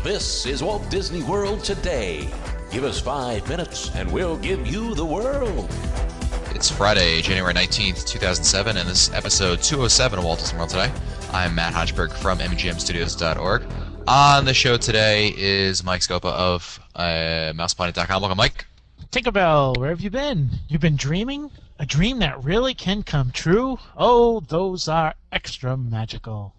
This is Walt Disney World Today. Give us 5 minutes and we'll give you the world. It's Friday, January 19th, 2007, and this is episode 207 of Walt Disney World Today. I'm Matt Hodgeberg from MGMstudios.org. On the show today is Mike Scopa of MousePlanet.com. Welcome, Mike. Tinkerbell, where have you been? You've been dreaming? A dream that really can come true? Oh, those are extra magical.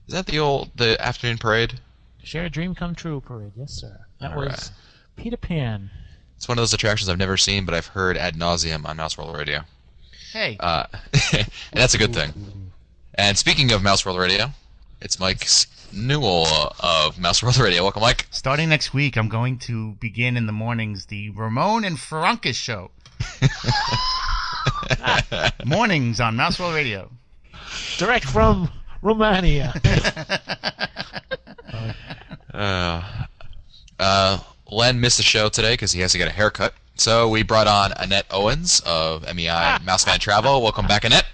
Is that the afternoon parade? Share a dream come true parade, yes, sir. That All was right. Peter Pan. It's one of those attractions I've never seen, but I've heard ad nauseum on Mouse World Radio. Hey. And that's a good thing. And speaking of Mouse World Radio, it's Mike Newell of Mouse World Radio. Welcome, Mike. Starting next week, I'm going to begin in the mornings the Ramon and Ferrancas show. Mornings on Mouse World Radio. Direct from Romania. Len missed the show today because he has to get a haircut. So we brought on Annette Owens of MEI Mousefan Travel. Welcome back, Annette.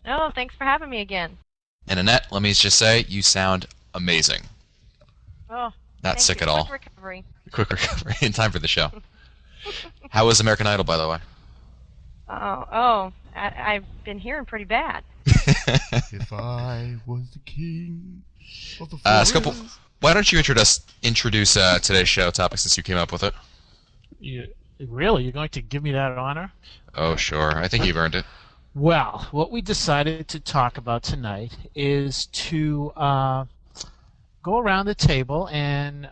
Oh, thanks for having me again. And Annette, let me just say, you sound amazing. Oh, Not sick at all. Quick recovery. Quick recovery in time for the show. How was American Idol, by the way? I've been hearing pretty bad. If I was the king of the forest. Scopo, why don't you introduce today's show topic since you came up with it? Really? You're going to give me that honor? Oh, sure. I think you've earned it. Well, what we decided to talk about tonight is to go around the table and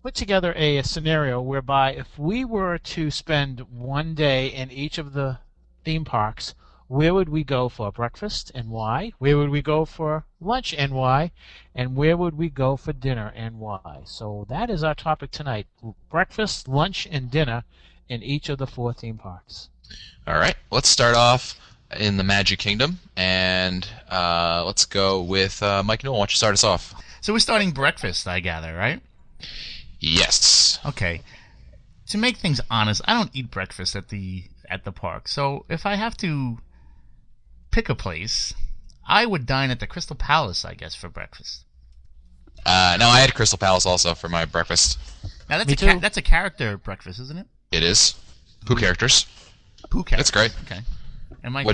put together a scenario whereby if we were to spend one day in each of the theme parks, where would we go for breakfast and why? Where would we go for lunch and why? And where would we go for dinner and why? So that is our topic tonight. Breakfast, lunch, and dinner in each of the 4 theme parks. All right. Let's start off in the Magic Kingdom, and let's go with Mike Newell. Why don't you start us off? So we're starting breakfast, I gather, right? Yes. Okay. To make things honest, I don't eat breakfast at the park. So if I have to pick a place, I would dine at the Crystal Palace, I guess, for breakfast. No, I had Crystal Palace also for my breakfast. Now Me that's a character breakfast, isn't it? It is. Pooh characters. Pooh character. That's great. Okay. And Mike,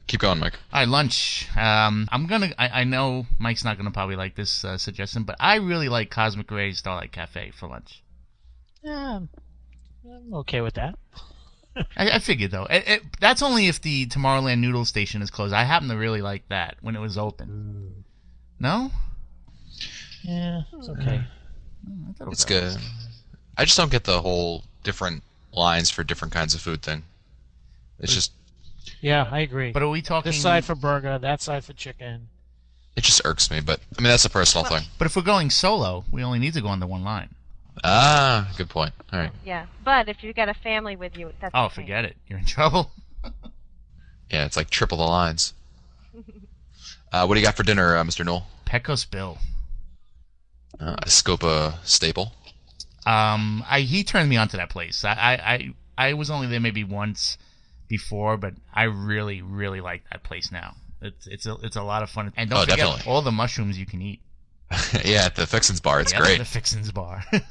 Keep going, Mike. all right, lunch. I know Mike's not gonna probably like this suggestion, but I really like Cosmic Ray Starlight Cafe for lunch. I'm okay with that. I figured though. That's only if the Tomorrowland Noodle Station is closed. I happen to really like that when it was open. No? Yeah, it's okay. I thought it was It's good. I just don't get the whole different lines for different kinds of food thing. It's just Yeah, I agree. But are we talking? This side for burger, that side for chicken. it just irks me. But I mean that's a personal thing. But if we're going solo, we only need to go on the one line. Ah, good point. All right. Yeah, but if you've got a family with you, that's Oh, okay. forget it. You're in trouble. Yeah, it's like triple the lines. What do you got for dinner, Mr. Newell? Pecos Bill. A Scopa staple. He turned me onto that place. I was only there maybe once before, but I really, really like that place now. It's a lot of fun. And don't forget definitely. all the mushrooms you can eat. Yeah, at the Fixins Bar, it's Yeah, great. The Fixins Bar. It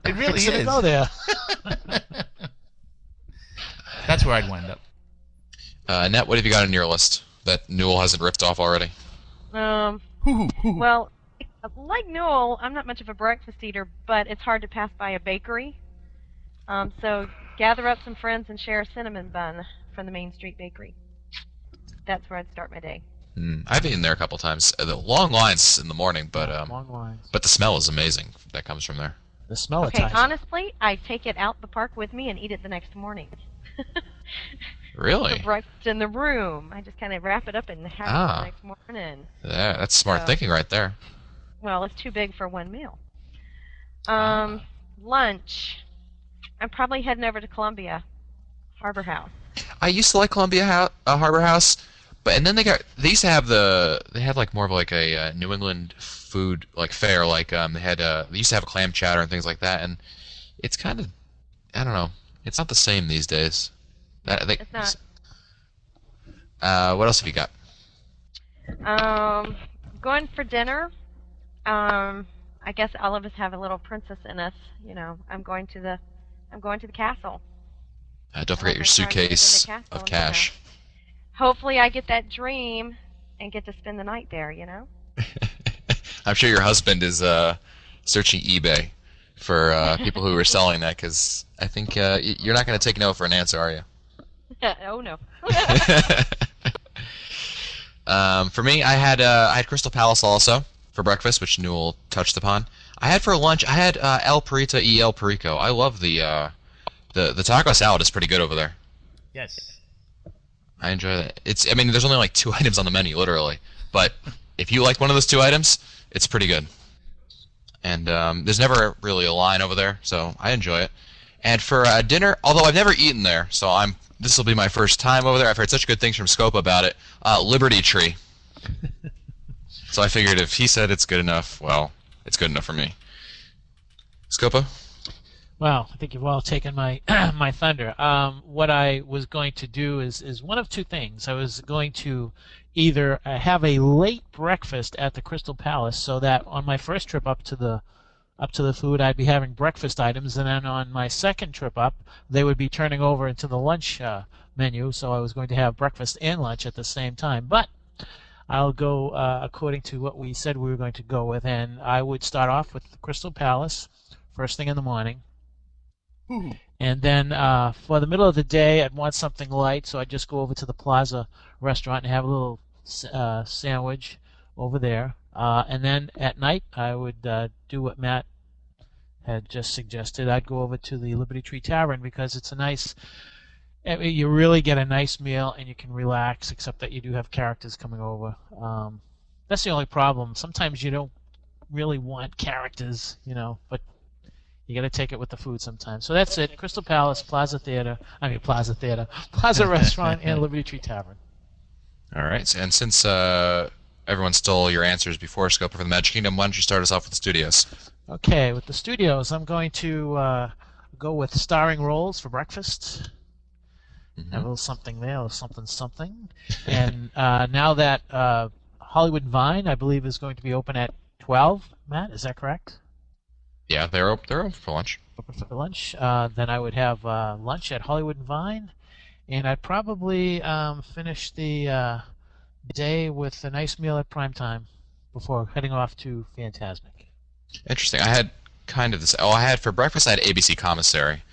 really Fixing to is. go there. That's where I'd wind up. Annette, what have you got on your list that Newell hasn't ripped off already? Well, like Newell, I'm not much of a breakfast eater, but it's hard to pass by a bakery. So gather up some friends and share a cinnamon bun from the Main Street Bakery. That's where I'd start my day. I've eaten there a couple times. The long lines in the morning, but Long lines. but the smell is amazing that comes from there. The smell Okay, of honestly, I take it out the park with me and eat it the next morning. Really? For breakfast in the room. I just kind of wrap it up and have it the next morning. Yeah, that's smart thinking right there. Well, it's too big for one meal. Lunch. I'm probably heading over to Columbia Harbor House. I used to like Columbia Harbor House, and then they used to have like more of like a New England food like fare, like they used to have a clam chowder and things like that, and it's kind of, I don't know, it's not the same these days. I think It's not. What else have you got? Going for dinner. I guess all of us have a little princess in us. I'm going to the castle. Don't forget your suitcase of cash. Hopefully, I get that dream and get to spend the night there. I'm sure your husband is searching eBay for people who are selling that, because I think you're not going to take no for an answer, are you? Oh no. For me, I had Crystal Palace also for breakfast, which Newell touched upon. I had for lunch, I had El Perita y El Perico. I love the taco salad is pretty good over there. Yes. I enjoy that. There's only like 2 items on the menu, literally. But if you like one of those 2 items, it's pretty good. And there's never really a line over there, so I enjoy it. And for dinner, although I've never eaten there, so this will be my first time over there. I've heard such good things from Scope about it. Liberty Tree. So I figured if he said it's good enough, well, it's good enough for me. Scopa? Well, I think you've all taken my my thunder. What I was going to do is one of 2 things. I was going to either have a late breakfast at the Crystal Palace, so that on my first trip up to the food, I'd be having breakfast items, and then on my second trip up, they would be turning over into the lunch menu. So I was going to have breakfast and lunch at the same time. But I'll go according to what we said we were going to go with, and I would start off with the Crystal Palace first thing in the morning. Ooh. And then for the middle of the day, I'd want something light, so I'd just go over to the Plaza restaurant and have a little sandwich over there. And then at night, I would do what Matt had just suggested. I'd go over to the Liberty Tree Tavern because it's a nice. You really get a nice meal and you can relax, except that you do have characters coming over. That's the only problem. Sometimes you don't really want characters, but you got to take it with the food sometimes. So that's it. Crystal Palace, Plaza Restaurant, and Liberty Tree Tavern. All right. And since everyone stole your answers before Scope for the Magic Kingdom, why don't you start us off with the studios? Okay, with the studios, I'm going to go with starring roles for breakfast. Mm-hmm. Have a little something there, a little something. And now that Hollywood Vine, I believe, is going to be open at 12, Matt, is that correct? Yeah, they're open for lunch. Open for lunch. Then I would have lunch at Hollywood Vine, and I'd probably finish the day with a nice meal at prime time before heading off to Fantasmic. Interesting. I had kind of this. I had for breakfast, I had ABC Commissary.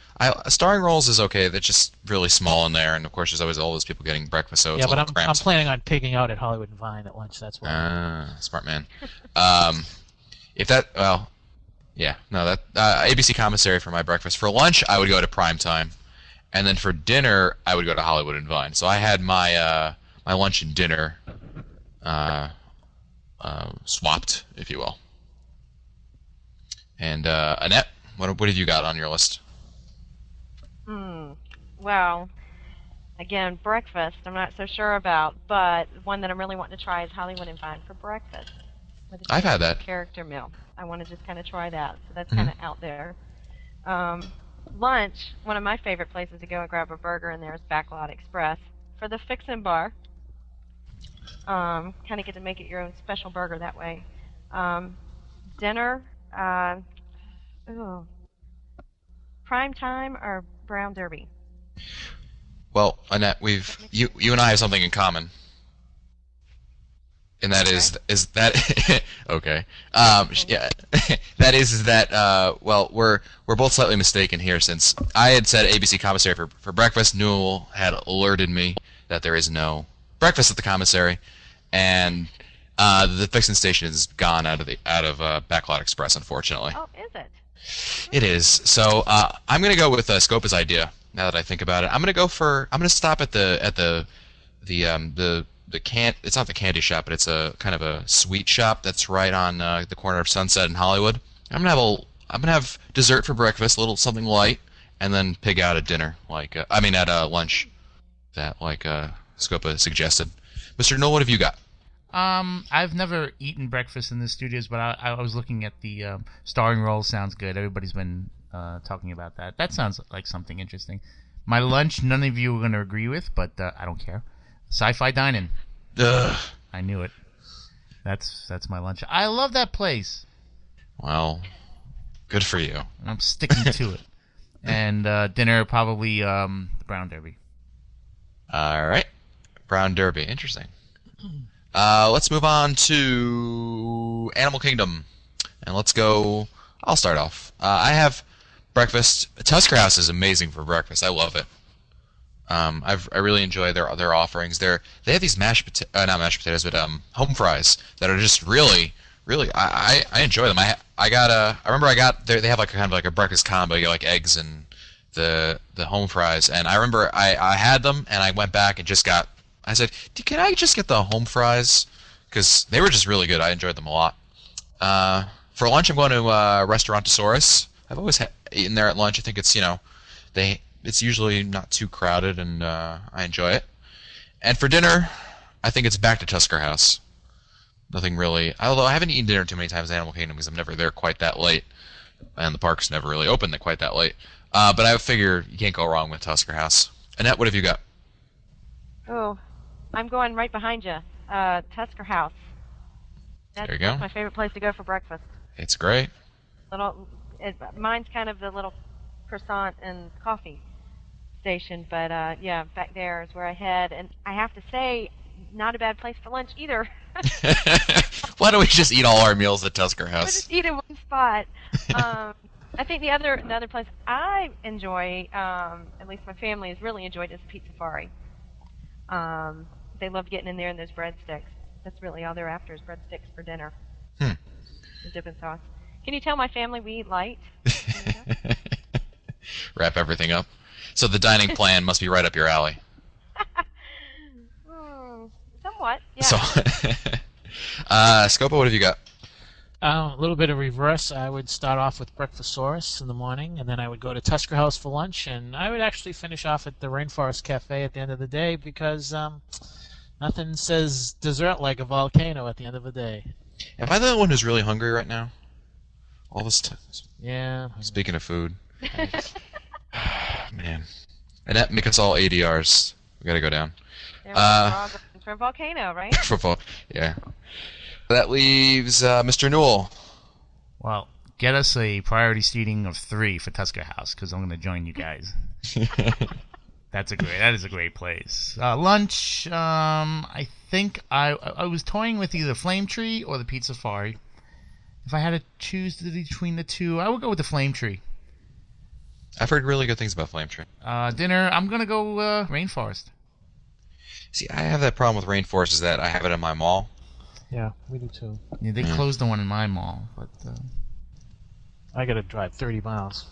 Starring roles is okay. They're just really small in there, and of course, there's always all those people getting breakfast, so it's yeah, a but little cramped. I'm planning on pigging out at Hollywood Vine at lunch. That's why. Smart man. ABC Commissary for my breakfast. For lunch, I would go to Prime Time, and then for dinner, I would go to Hollywood and Vine. So I had my my lunch and dinner swapped, if you will. And Annette, what have you got on your list? Well, again, breakfast I'm not so sure about, but one that I'm really wanting to try is Hollywood and Vine for breakfast. I've had that. Character meal. I want to just kind of try that, so that's kind of out there. Lunch, one of my favorite places to go and grab a burger in there is Backlot Express for the Fixin' Bar. Kind of get to make it your own special burger that way. Dinner, Prime Time or Brown Derby? Well, Annette, you and I have something in common, and that is that okay? Yeah, that is that. Well, we're both slightly mistaken here, since I had said ABC Commissary for breakfast. Newell had alerted me that there is no breakfast at the commissary, and the Fixin' Station is gone out of Backlot Express, unfortunately. Oh, is it? It is. So I'm gonna go with Scopa's idea. Now that I think about it, I'm gonna stop at the it's not the candy shop, but it's a kind of a sweet shop that's right on the corner of Sunset and Hollywood. I'm gonna have dessert for breakfast, a little something light, and then pig out at dinner, at lunch, that Scopa suggested. Mr. Knoll, what have you got? I've never eaten breakfast in the studios, but I was looking at the starring roles. Sounds good. Everybody's been talking about that. That sounds like something interesting. My lunch, none of you are going to agree with, but I don't care. Sci-fi dining. Ugh. I knew it. That's my lunch. I love that place. Well, good for you. And I'm sticking to it. And dinner, probably the Brown Derby. All right. Brown Derby. Interesting. Let's move on to Animal Kingdom. And let's go. I'll start off. I have breakfast. Tusker House is amazing for breakfast. I love it. I really enjoy their offerings. They have these not mashed potatoes, but home fries that are just really, really. I enjoy them. I remember they have like kind of like a breakfast combo. You get like eggs and the home fries, and I remember I had them and I went back and I said, can I just get the home fries? Because they were just really good. I enjoyed them a lot. For lunch, I'm going to Restaurantosaurus. I've always eaten there at lunch. I think it's it's usually not too crowded, and I enjoy it. And for dinner, I think it's back to Tusker House. Nothing really. Although I haven't eaten dinner too many times in Animal Kingdom because I'm never there quite that late, and the park's never really open quite that late. But I figure you can't go wrong with Tusker House. Annette, what have you got? Oh, I'm going right behind you. Tusker House. There you go. That's my favorite place to go for breakfast. It's great. Mine's kind of the little croissant and coffee station, but yeah, back there is where I head. And I have to say, not a bad place for lunch either. Why don't we just eat all our meals at Tusker We'll House? just eat in one spot. I think the other place I enjoy, at least my family has really enjoyed, is Pizza Safari. They love getting in there in those breadsticks. That's really all they're after is breadsticks for dinner. The dipping sauce. Can you tell my family we eat light? Wrap everything up. So the dining plan must be right up your alley. Somewhat, yeah. So, Scopo, what have you got? A little bit of reverse. I would start off with Breakfastosaurus in the morning, and then I would go to Tusker House for lunch, and I would actually finish off at the Rainforest Cafe at the end of the day because nothing says dessert like a volcano at the end of the day. Am I the only one who's really hungry right now? All this time. Yeah. Speaking of food. Man. Annette, make us all ADRs. We gotta go down. For a volcano, right? Football. Yeah. That leaves Mr. Newell. Well, get us a priority seating of 3 for Tusker House, because I'm going to join you guys. That is a great place. Lunch, I think I was toying with either Flame Tree or the Pizza Safari. If I had to choose between the two, I would go with the Flame Tree. I've heard really good things about Flame Tree. Dinner, I'm going to go Rainforest. See, I have that problem with Rainforest is that I have it in my mall. Yeah, we do too. Yeah, they closed the one in my mall, but I got to drive 30 miles.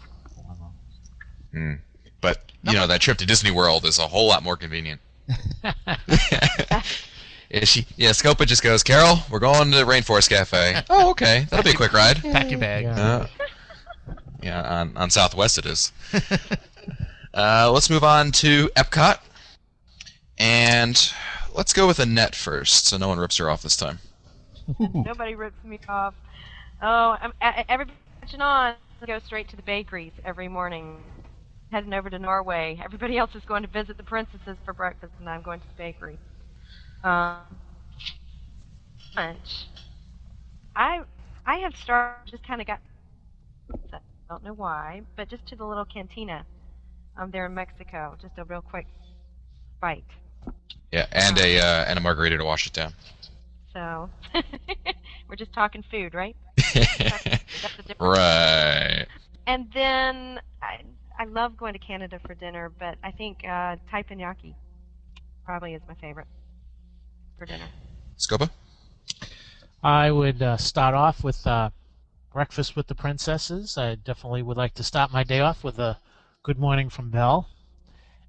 But, that trip to Disney World is a whole lot more convenient. Scopa just goes, Carol, we're going to the Rainforest Cafe. Oh, okay. That'll be a quick ride. Pack your bag. Yeah, on Southwest it is. Let's move on to Epcot. And let's go with Annette first, so no one rips her off this time. Nobody rips me off. Oh, everybody watching on. Go straight to the bakeries every morning. Heading over to Norway. Everybody else is going to visit the princesses for breakfast, and I'm going to the bakery. Lunch. I have started. Just kind of got. I don't know why, but just to the little cantina. There in Mexico. Just a real quick bite. Yeah, and a margarita to wash it down. So, we're just talking food, right? Right. And then I love going to Canada for dinner, but I think teppanyaki probably is my favorite for dinner. Scopa? I would start off with breakfast with the princesses. I definitely would like to start my day off with a good morning from Belle.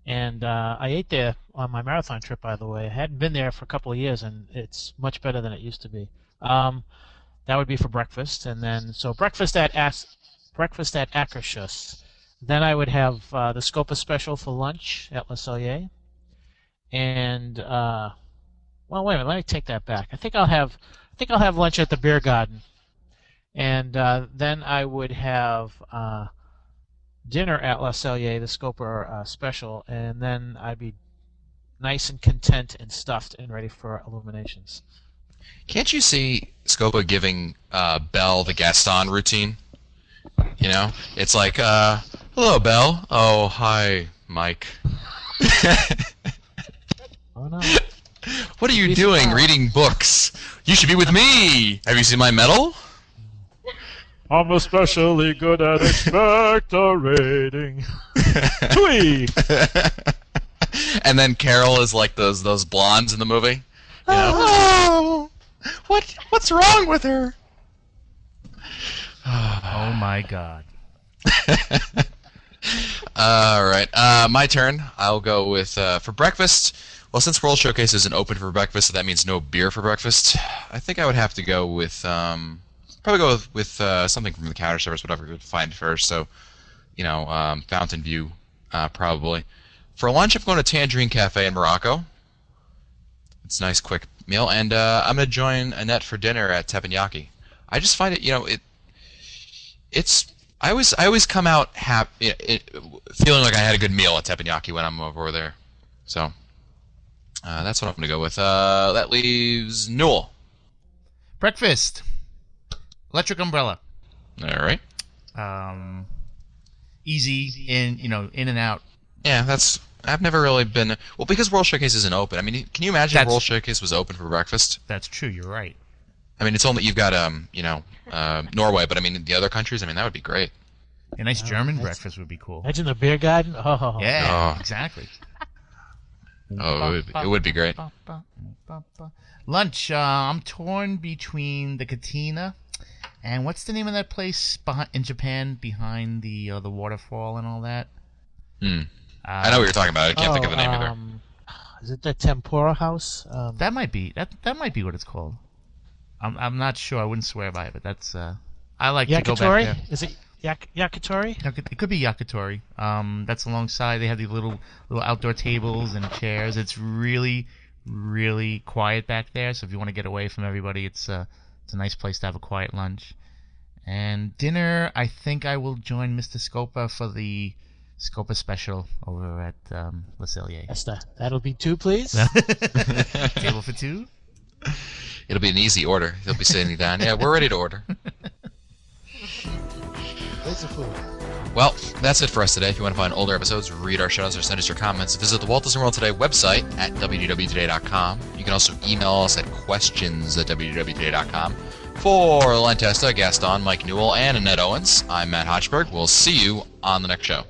And I ate there on my marathon trip, by the way. I hadn't been there for a couple of years, and it's much better than it used to be. That would be for breakfast, and then breakfast at Akershus. Then I would have the Scopa special for lunch at Le Cellier. And wait a minute, let me take that back. I think I'll have lunch at the Beer Garden, and then I would have dinner at Le Cellier, the Scopa special, and then I'd be nice and content and stuffed and ready for Illuminations. Can't you see Scopa giving Belle the Gaston routine? You know, it's like, hello, Belle. Oh, hi, Mike. Oh no. What are you doing reading books? You should be with me. Have you seen my medal? I'm especially good at expectorating. Twee! And then Carol is like those blondes in the movie. You know? Oh, what's wrong with her? Oh my God. All right, my turn. I'll go with for breakfast. Well, since World Showcase isn't open for breakfast, so that means no beer for breakfast. I think I would have to go with probably go with something from the counter service, whatever we could find first. So, you know, Fountain View, probably. For lunch, I'm going to Tangerine Cafe in Morocco. It's a nice, quick meal, and I'm going to join Annette for dinner at Teppanyaki. I just find it, you know, it's. I always come out feeling like I had a good meal at Teppanyaki when I'm over there. So that's what I'm going to go with. That leaves Newell. Breakfast. Electric Umbrella. All right. Easy in and out. Yeah, I've never really been. Well, because World Showcase isn't open. I mean, can you imagine if World Showcase was open for breakfast? That's true. You're right. I mean, it's only you've got Norway, but I mean the other countries. I mean, that would be great. A nice German breakfast would be cool. Imagine the beer garden. Oh. Yeah, Oh. exactly. Oh, it would be great. Lunch. I'm torn between the Katina and what's the name of that place in Japan behind the waterfall and all that. I know what you're talking about. I can't think of the name either. Is it the Tempura House? That might be what it's called. I'm not sure. I wouldn't swear by it, but that's I like to go back there. Is it Yakitori? It could be Yakitori. That's alongside. They have these little outdoor tables and chairs. It's really, really quiet back there. So if you want to get away from everybody, it's a nice place to have a quiet lunch. And dinner, I think I will join Mr. Scopa for the Scopa special over at Le Cellier. That'll be 2, please. Table for 2. It'll be an easy order. He'll be sitting down. Yeah, we're ready to order. Where's the food? Well, that's it for us today. If you want to find older episodes, read our show notes, or send us your comments, visit the Walt Disney World Today website at wdwtoday.com. You can also email us at questions@wdwtoday.com. For Len Testa, Gaston, Mike Newell, and Annette Owens, I'm Matt Hodgeberg. We'll see you on the next show.